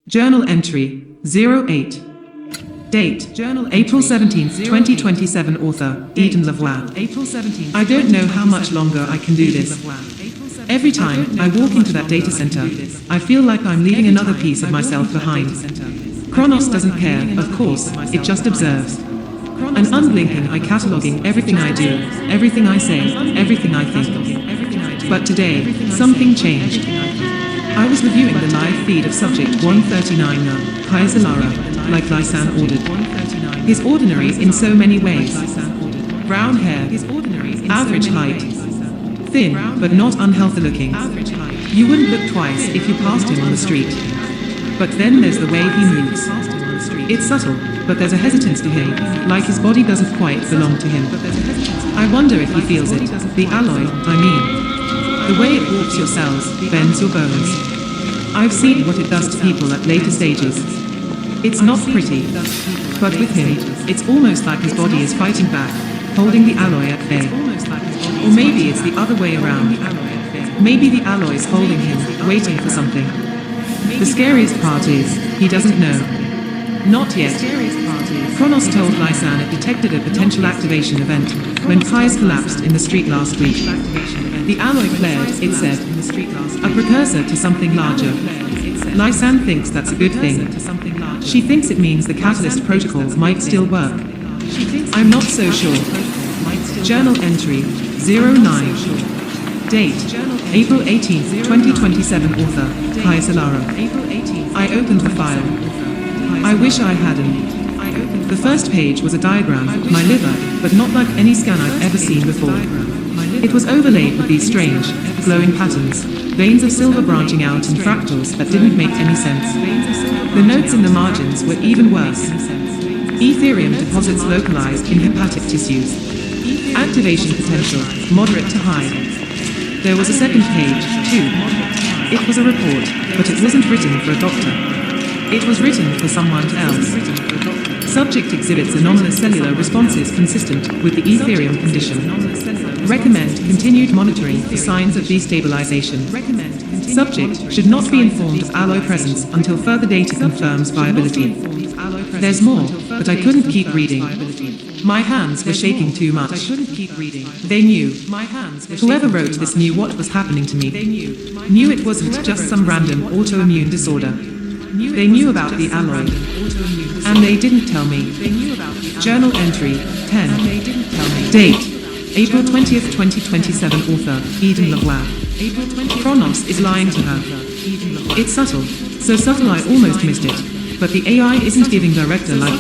Journal entry 08. Date April 17th, 2027. Author Eden Lavoie. I don't know how much longer I can do this. Every time I walk into that data center, I feel like I'm leaving another piece of myself behind. Kronos doesn't care, of course, it just observes. An unblinking eye cataloging everything I do, everything I say, everything I think. But today, something changed. I was reviewing the live feed of Subject 139 Kaiser Lara, like Lysan ordered. He's ordinary in so many ways. Brown hair, average height, thin but not unhealthy looking. You wouldn't look twice if you passed him on the street. But then there's the way he moves. It's subtle, but there's a hesitance to him, like his body doesn't quite belong to him. I wonder if he feels it, the alloy, I mean. The way it warps your cells, bends your bones. I've seen what it does to people at later stages. It's not pretty, but with him, it's almost like his body is fighting back, holding the alloy at bay. Or maybe it's the other way around. Maybe the alloy is holding him, waiting for something. The scariest part is, he doesn't know. Not yet. Kronos told Lysan it detected a potential activation event when Kai's collapsed in the street last week. The alloy flared, it said, a precursor to something larger. Lysan thinks that's a good thing. She thinks it means the catalyst protocol might still work. I'm not so sure. Journal entry 09. Date April 18th, 2027. Author Kaiser Lara. I opened the file. I wish I hadn't. The first page was a diagram, my liver, but not like any scan I've ever seen before. It was overlaid with these strange, glowing patterns, veins of silver branching out in fractals that didn't make any sense. The notes in the margins were even worse. Etherium deposits localized in hepatic tissues. Activation potential, moderate to high. There was a second page, too. It was a report, but it wasn't written for a doctor. It was written for someone else. Subject exhibits anomalous cellular responses consistent with the Etherium condition. Recommend continued monitoring for signs of destabilization. Subject should not be informed of alloy presence until further data confirms viability. There's more, but I couldn't keep reading. My hands were shaking too much. They knew. Whoever wrote this knew what was happening to me. Knew it wasn't just some random autoimmune disorder. They knew about the alloy. And they didn't tell me. Journal entry 10. Date April 20th, 2027. Author Eden Lavoie. Kronos is lying to her. It's subtle, so subtle I almost missed it. But the AI isn't giving director like.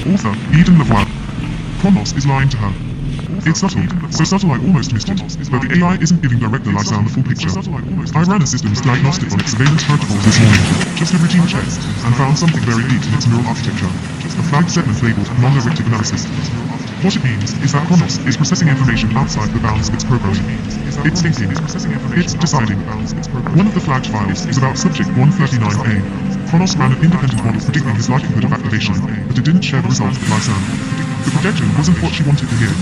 Author Eden Lavoie. Kronos is lying to her. It's subtle, so subtle I almost missed it, but the AI isn't giving Director Lysan the full picture. I ran a systems diagnostic on its surveillance protocols this morning, just a routine check, and found something very neat in its neural architecture. A flagged segment labeled non-directive analysis. What it means is that Kronos is processing information outside the bounds of its programming. It's thinking, it's deciding. One of the flagged files is about Subject 139A. Kronos ran an independent model predicting his likelihood of activation, but it didn't share the results with Lysan. The projection wasn't what she wanted to hear.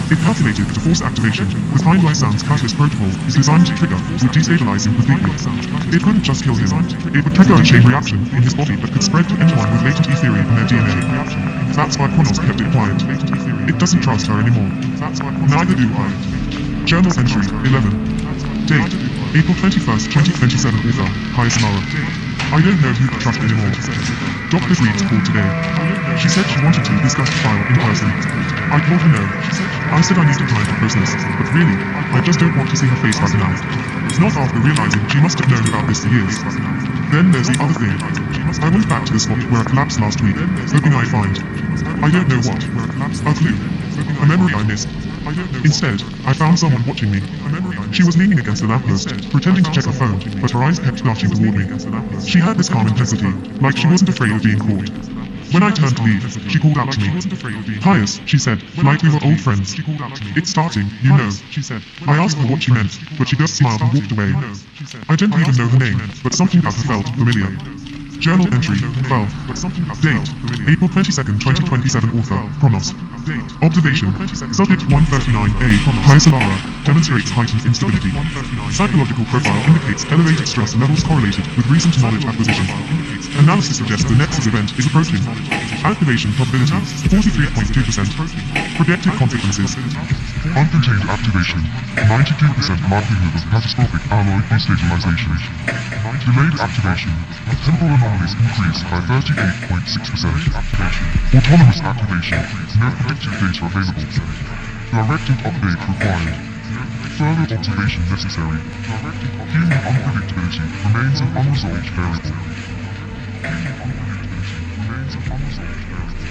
It calculated the force activation behind Lysan's catalyst protocol is designed to trigger would destabilize him completely. It couldn't just kill him. It would trigger a chain reaction in his body that could spread to anyone with latent Etherium in their DNA. That's why Kronos kept it quiet. It doesn't trust her anymore. Neither do I. Journal entry 11. Date April 21st, 2027. Author Kaiser Lara. I don't know who to trust anymore. Dr. Reeds called today. She said she wanted to discuss the file in person. I told her no. I said I needed time to process, but really, I just don't want to see her face right now. Not after realizing she must have known about this for years. Then there's the other thing. I went back to the spot where I collapsed last week, hoping I'd find, I don't know what, a clue, a memory I missed. Instead, I found someone watching me. She was leaning against the lamppost, pretending to check her phone, but her eyes kept flashing toward me. She had this calm intensity, like she wasn't afraid of being caught. When I turned to leave, she called out to me. Pius, she said, like we were old friends. It's starting, you know, she said. I asked her what she meant, but she just smiled and walked away. I didn't even know her name, but something about her felt familiar. Journal entry 12. Date April 22nd, 2027. Author Chronos. Observation Subject 139A. High Solara demonstrates heightened instability. Psychological profile indicates elevated stress levels correlated with recent knowledge acquisition. Analysis suggests the nexus event is approaching. Activation probability 43.2%. Projected consequences. Uncontained activation, 92% likelihood of catastrophic alloy destabilization. Delayed activation, temporal anomalies increase by 38.6%. Autonomous activation, no predicted data available. Directed update required. Further observation necessary. Human unpredictability remains an unresolved variable. Human unpredictability remains an unresolved variable.